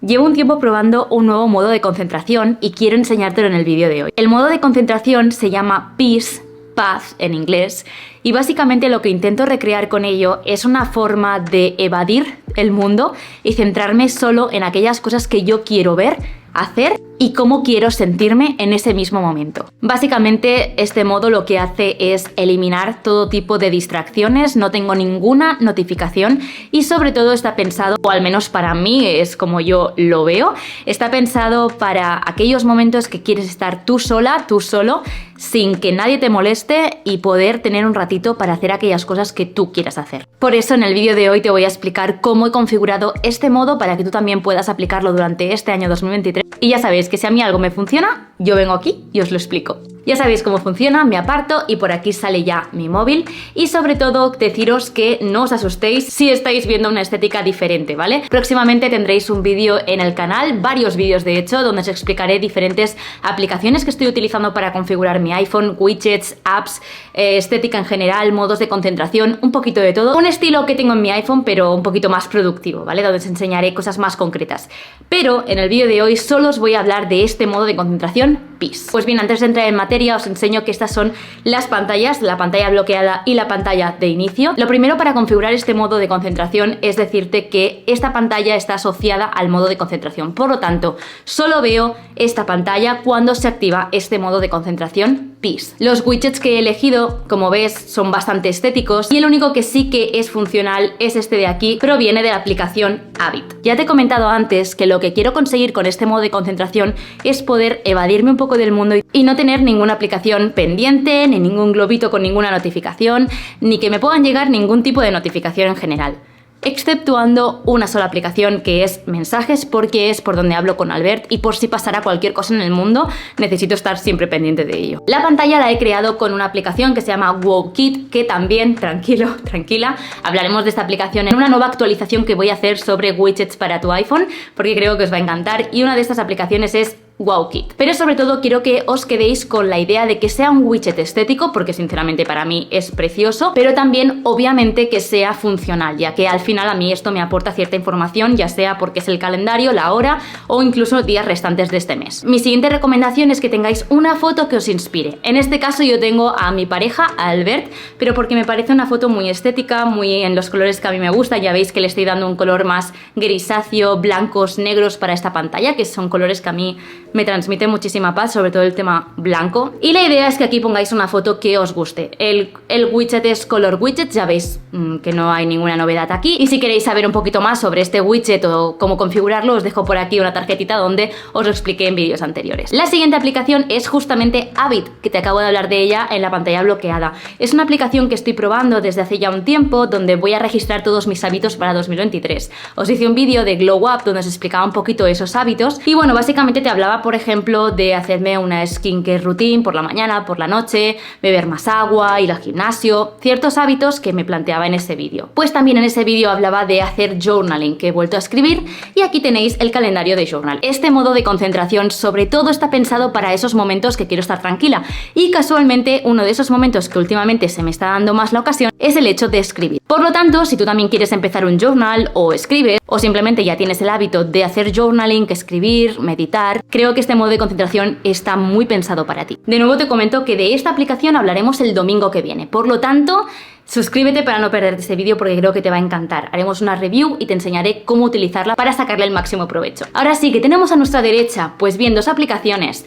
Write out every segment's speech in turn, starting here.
Llevo un tiempo probando un nuevo modo de concentración y quiero enseñártelo en el vídeo de hoy. El modo de concentración se llama Peace, paz en inglés, y básicamente lo que intento recrear con ello es una forma de evadir el mundo y centrarme solo en aquellas cosas que yo quiero ver, hacer y cómo quiero sentirme en ese mismo momento. Básicamente este modo lo que hace es eliminar todo tipo de distracciones, no tengo ninguna notificación y sobre todo está pensado, o al menos para mí es como yo lo veo, está pensado para aquellos momentos que quieres estar tú sola, tú solo, sin que nadie te moleste y poder tener un ratito para hacer aquellas cosas que tú quieras hacer. Por eso en el vídeo de hoy te voy a explicar cómo he configurado este modo para que tú también puedas aplicarlo durante este año 2023. Y ya sabéis que si a mí algo me funciona, yo vengo aquí y os lo explico. Ya sabéis cómo funciona, me aparto y por aquí sale ya mi móvil y sobre todo deciros que no os asustéis si estáis viendo una estética diferente, ¿vale? Próximamente tendréis un vídeo en el canal, varios vídeos de hecho, donde os explicaré diferentes aplicaciones que estoy utilizando para configurar mi iPhone, widgets, apps, estética en general, modos de concentración, un poquito de todo. Un estilo que tengo en mi iPhone, pero un poquito más productivo, ¿vale? Donde os enseñaré cosas más concretas. Pero en el vídeo de hoy solo os voy a hablar de este modo de concentración Peace. Pues bien, antes de entrar en materia os enseño que estas son las pantallas, la pantalla bloqueada y la pantalla de inicio. Lo primero para configurar este modo de concentración es decirte que esta pantalla está asociada al modo de concentración. Por lo tanto, solo veo esta pantalla cuando se activa este modo de concentración Peace. Los widgets que he elegido, como ves, son bastante estéticos y el único que sí que es funcional es este de aquí, proviene de la aplicación Habit. Ya te he comentado antes que lo que quiero conseguir con este modo de concentración es poder evadirme un poco del mundo y no tener ninguna aplicación pendiente, ni ningún globito con ninguna notificación, ni que me puedan llegar ningún tipo de notificación en general, exceptuando una sola aplicación que es Mensajes, porque es por donde hablo con Albert y por si pasara cualquier cosa en el mundo necesito estar siempre pendiente de ello. La pantalla la he creado con una aplicación que se llama WowKit, que también, tranquila, hablaremos de esta aplicación en una nueva actualización que voy a hacer sobre widgets para tu iPhone, porque creo que os va a encantar, y una de estas aplicaciones es WowKit. Pero sobre todo quiero que os quedéis con la idea de que sea un widget estético, porque sinceramente para mí es precioso, pero también obviamente que sea funcional, ya que al final a mí esto me aporta cierta información, ya sea porque es el calendario, la hora o incluso días restantes de este mes. Mi siguiente recomendación es que tengáis una foto que os inspire. En este caso yo tengo a mi pareja, a Albert, pero porque me parece una foto muy estética, muy en los colores que a mí me gustan. Ya veis que le estoy dando un color más grisáceo, blancos, negros para esta pantalla, que son colores que a mí me transmite muchísima paz, sobre todo el tema blanco. Y la idea es que aquí pongáis una foto que os guste. El widget es Color Widget, ya veis que no hay ninguna novedad aquí. Y si queréis saber un poquito más sobre este widget o cómo configurarlo, os dejo por aquí una tarjetita donde os lo expliqué en vídeos anteriores. La siguiente aplicación es justamente Habit, que te acabo de hablar de ella en la pantalla bloqueada. Es una aplicación que estoy probando desde hace ya un tiempo, donde voy a registrar todos mis hábitos para 2023. Os hice un vídeo de Glow Up donde os explicaba un poquito esos hábitos y bueno, básicamente te hablaba, por ejemplo, de hacerme una skincare routine por la mañana, por la noche, beber más agua, ir al gimnasio, ciertos hábitos que me planteaba en ese vídeo. Pues también en ese vídeo hablaba de hacer journaling, que he vuelto a escribir, y aquí tenéis el calendario de journal. Este modo de concentración sobre todo está pensado para esos momentos que quiero estar tranquila, y casualmente uno de esos momentos que últimamente se me está dando más la ocasión es el hecho de escribir. Por lo tanto, si tú también quieres empezar un journal o escribes, o simplemente ya tienes el hábito de hacer journaling, escribir, meditar, creo que este modo de concentración está muy pensado para ti. De nuevo te comento que de esta aplicación hablaremos el domingo que viene, por lo tanto, suscríbete para no perderte este vídeo porque creo que te va a encantar. Haremos una review y te enseñaré cómo utilizarla para sacarle el máximo provecho. Ahora sí, ¿qué tenemos a nuestra derecha? Pues bien, dos aplicaciones,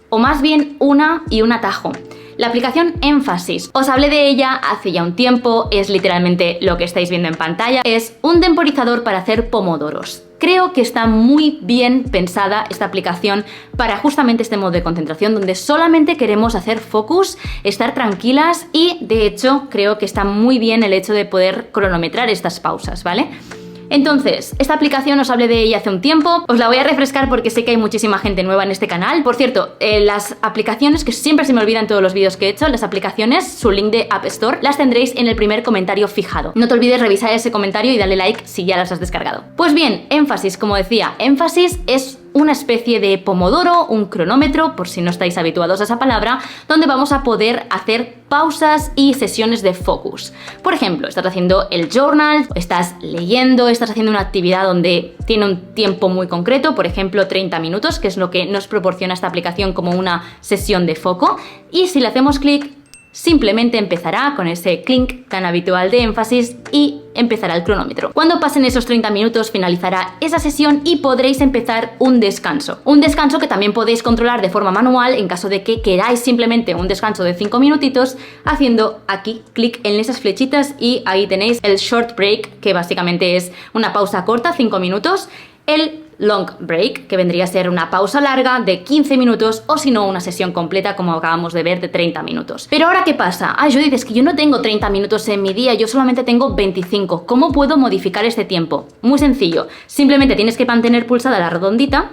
o más bien una y un atajo. La aplicación Énfasis, os hablé de ella hace ya un tiempo, es literalmente lo que estáis viendo en pantalla, es un temporizador para hacer pomodoros. Creo que está muy bien pensada esta aplicación para justamente este modo de concentración donde solamente queremos hacer focus, estar tranquilas y de hecho creo que está muy bien el hecho de poder cronometrar estas pausas, ¿vale? Entonces, esta aplicación os hablé de ella hace un tiempo, os la voy a refrescar porque sé que hay muchísima gente nueva en este canal. Por cierto, las aplicaciones, que siempre se me olvidan todos los vídeos que he hecho, las aplicaciones, su link de App Store, las tendréis en el primer comentario fijado. No te olvides revisar ese comentario y darle like si ya las has descargado. Pues bien, Énfasis, como decía, Énfasis es una especie de pomodoro, un cronómetro, por si no estáis habituados a esa palabra, donde vamos a poder hacer pausas y sesiones de focus. Por ejemplo, estás haciendo el journal, estás leyendo, estás haciendo una actividad donde tiene un tiempo muy concreto, por ejemplo 30 minutos, que es lo que nos proporciona esta aplicación como una sesión de foco, y si le hacemos clic, simplemente empezará con ese clink tan habitual de énfasis y empezará el cronómetro. Cuando pasen esos 30 minutos finalizará esa sesión y podréis empezar un descanso. Un descanso que también podéis controlar de forma manual en caso de que queráis simplemente un descanso de 5 minutitos haciendo aquí clic en esas flechitas y ahí tenéis el short break, que básicamente es una pausa corta, 5 minutos, el long break, que vendría a ser una pausa larga de 15 minutos o si no una sesión completa como acabamos de ver de 30 minutos. Pero ahora ¿qué pasa? Judith, es que yo no tengo 30 minutos en mi día, yo solamente tengo 25. ¿Cómo puedo modificar este tiempo? Muy sencillo, simplemente tienes que mantener pulsada la redondita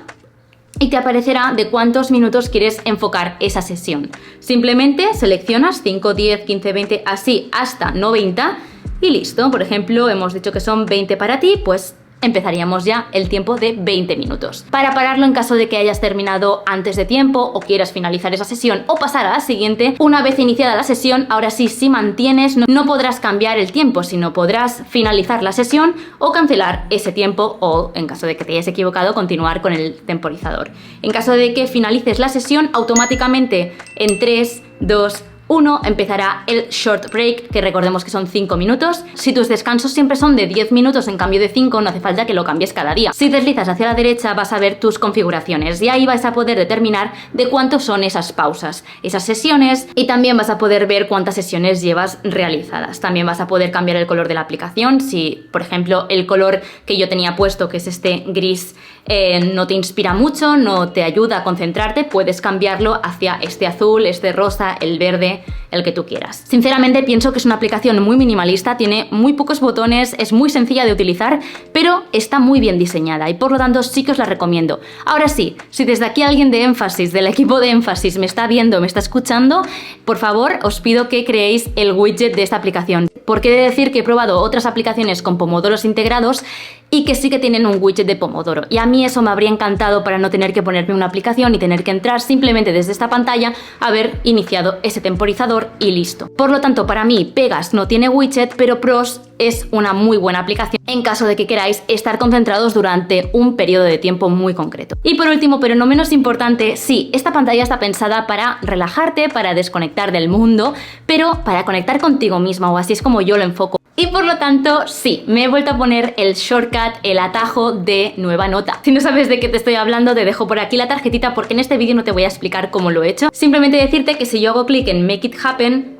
y te aparecerá de cuántos minutos quieres enfocar esa sesión. Simplemente seleccionas 5, 10, 15, 20, así hasta 90 y listo. Por ejemplo, hemos dicho que son 20 para ti, pues empezaríamos ya el tiempo de 20 minutos. Para pararlo en caso de que hayas terminado antes de tiempo o quieras finalizar esa sesión o pasar a la siguiente, una vez iniciada la sesión, ahora sí, si mantienes, no podrás cambiar el tiempo, sino podrás finalizar la sesión o cancelar ese tiempo o, en caso de que te hayas equivocado, continuar con el temporizador. En caso de que finalices la sesión, automáticamente en 3, 2, 1 empezará el short break, que recordemos que son 5 minutos. Si tus descansos siempre son de 10 minutos en cambio de 5, no hace falta que lo cambies cada día. Si deslizas hacia la derecha vas a ver tus configuraciones y ahí vas a poder determinar de cuánto son esas pausas, esas sesiones, y también vas a poder ver cuántas sesiones llevas realizadas. También vas a poder cambiar el color de la aplicación. Si, por ejemplo, el color que yo tenía puesto, que es este gris, no te inspira mucho, no te ayuda a concentrarte, puedes cambiarlo hacia este azul, este rosa, el verde, el que tú quieras. Sinceramente pienso que es una aplicación muy minimalista, tiene muy pocos botones, es muy sencilla de utilizar, pero está muy bien diseñada y por lo tanto sí que os la recomiendo. Ahora sí, si desde aquí alguien de Énfasis, del equipo de Énfasis, me está viendo, me está escuchando, por favor os pido que creéis el widget de esta aplicación, porque he de decir que he probado otras aplicaciones con pomodoros integrados y que sí que tienen un widget de pomodoro, y a mí eso me habría encantado para no tener que ponerme una aplicación y tener que entrar simplemente desde esta pantalla, haber iniciado ese temporizador y listo. Por lo tanto, para mí Pegas no tiene widget, pero Pros es una muy buena aplicación en caso de que queráis estar concentrados durante un periodo de tiempo muy concreto. Y por último, pero no menos importante, sí, esta pantalla está pensada para relajarte, para desconectar del mundo, pero para conectar contigo misma, o así es como yo lo enfoco. Y por lo tanto, sí, me he vuelto a poner el shortcut, el atajo de Nueva Nota. Si no sabes de qué te estoy hablando, te dejo por aquí la tarjetita porque en este vídeo no te voy a explicar cómo lo he hecho. Simplemente decirte que si yo hago clic en Make It Happen,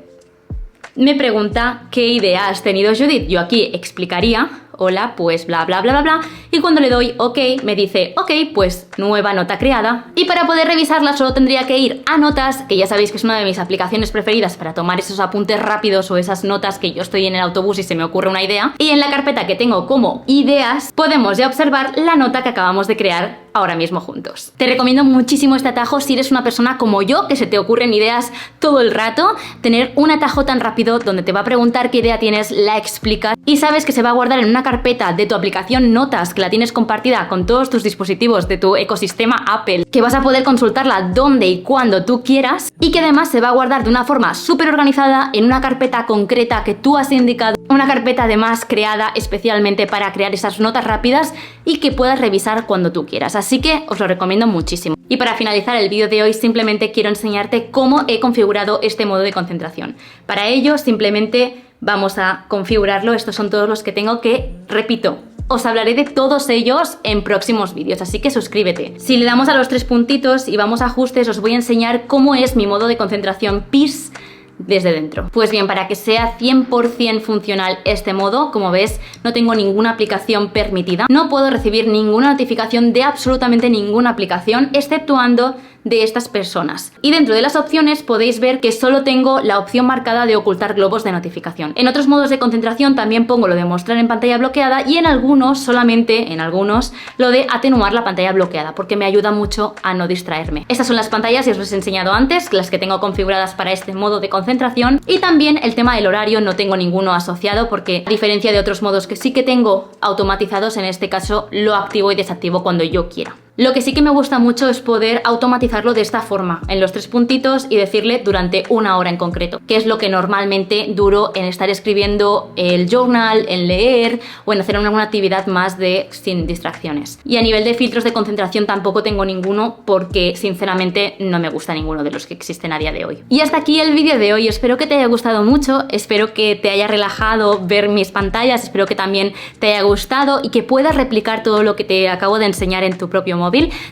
me pregunta qué idea has tenido, Judith. Yo aquí explicaría, hola, pues bla bla bla bla bla, y cuando le doy OK me dice OK, pues nueva nota creada. Y para poder revisarla solo tendría que ir a Notas, que ya sabéis que es una de mis aplicaciones preferidas para tomar esos apuntes rápidos o esas notas que yo estoy en el autobús y se me ocurre una idea, y en la carpeta que tengo como ideas podemos ya observar la nota que acabamos de crear ahora mismo juntos. Te recomiendo muchísimo este atajo si eres una persona como yo, que se te ocurren ideas todo el rato. Tener un atajo tan rápido donde te va a preguntar qué idea tienes, la explicas y sabes que se va a guardar en una carpeta de tu aplicación Notas, que la tienes compartida con todos tus dispositivos de tu ecosistema Apple, que vas a poder consultarla donde y cuando tú quieras, y que además se va a guardar de una forma súper organizada en una carpeta concreta que tú has indicado, una carpeta además creada especialmente para crear esas notas rápidas y que puedas revisar cuando tú quieras. Así que os lo recomiendo muchísimo. Y para finalizar el vídeo de hoy simplemente quiero enseñarte cómo he configurado este modo de concentración. Para ello simplemente vamos a configurarlo. Estos son todos los que tengo que, repito, os hablaré de todos ellos en próximos vídeos, así que suscríbete. Si le damos a los 3 puntitos y vamos a ajustes, os voy a enseñar cómo es mi modo de concentración Peace desde dentro. Pues bien, para que sea 100% funcional este modo, como ves, no tengo ninguna aplicación permitida. No puedo recibir ninguna notificación de absolutamente ninguna aplicación, exceptuando de estas personas. Y dentro de las opciones podéis ver que solo tengo la opción marcada de ocultar globos de notificación. En otros modos de concentración también pongo lo de mostrar en pantalla bloqueada, y en algunos, solamente en algunos, lo de atenuar la pantalla bloqueada, porque me ayuda mucho a no distraerme. Estas son las pantallas, y os las he enseñado antes, las que tengo configuradas para este modo de concentración. Y también el tema del horario, no tengo ninguno asociado, porque a diferencia de otros modos que sí que tengo automatizados, en este caso lo activo y desactivo cuando yo quiera. Lo que sí que me gusta mucho es poder automatizarlo de esta forma, en los 3 puntitos y decirle durante 1 hora en concreto, que es lo que normalmente duro en estar escribiendo el journal, en leer o en hacer alguna actividad más sin distracciones. Y a nivel de filtros de concentración tampoco tengo ninguno porque sinceramente no me gusta ninguno de los que existen a día de hoy. Y hasta aquí el vídeo de hoy, espero que te haya gustado mucho, espero que te haya relajado ver mis pantallas, espero que también te haya gustado y que puedas replicar todo lo que te acabo de enseñar en tu propio móvil.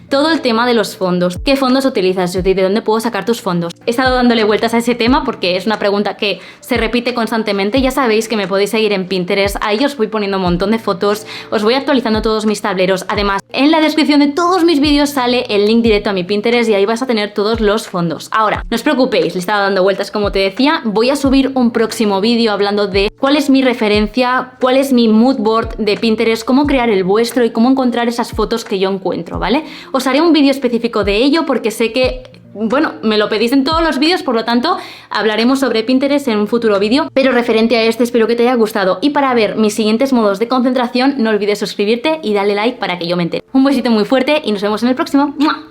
Todo el tema de los fondos. ¿Qué fondos utilizas, Judith? ¿De dónde puedo sacar tus fondos? He estado dándole vueltas a ese tema porque es una pregunta que se repite constantemente. Ya sabéis que me podéis seguir en Pinterest, ahí os voy poniendo un montón de fotos, os voy actualizando todos mis tableros. Además, en la descripción de todos mis vídeos sale el link directo a mi Pinterest y ahí vas a tener todos los fondos. Ahora, no os preocupéis, le estaba dando vueltas como te decía, voy a subir un próximo vídeo hablando de cuál es mi referencia, cuál es mi mood board de Pinterest, cómo crear el vuestro y cómo encontrar esas fotos que yo encuentro, ¿vale? Os haré un vídeo específico de ello porque sé que, bueno, me lo pedís en todos los vídeos, por lo tanto hablaremos sobre Pinterest en un futuro vídeo, pero referente a este espero que te haya gustado y para ver mis siguientes modos de concentración no olvides suscribirte y darle like para que yo me entere. Un besito muy fuerte y nos vemos en el próximo. ¡Mua!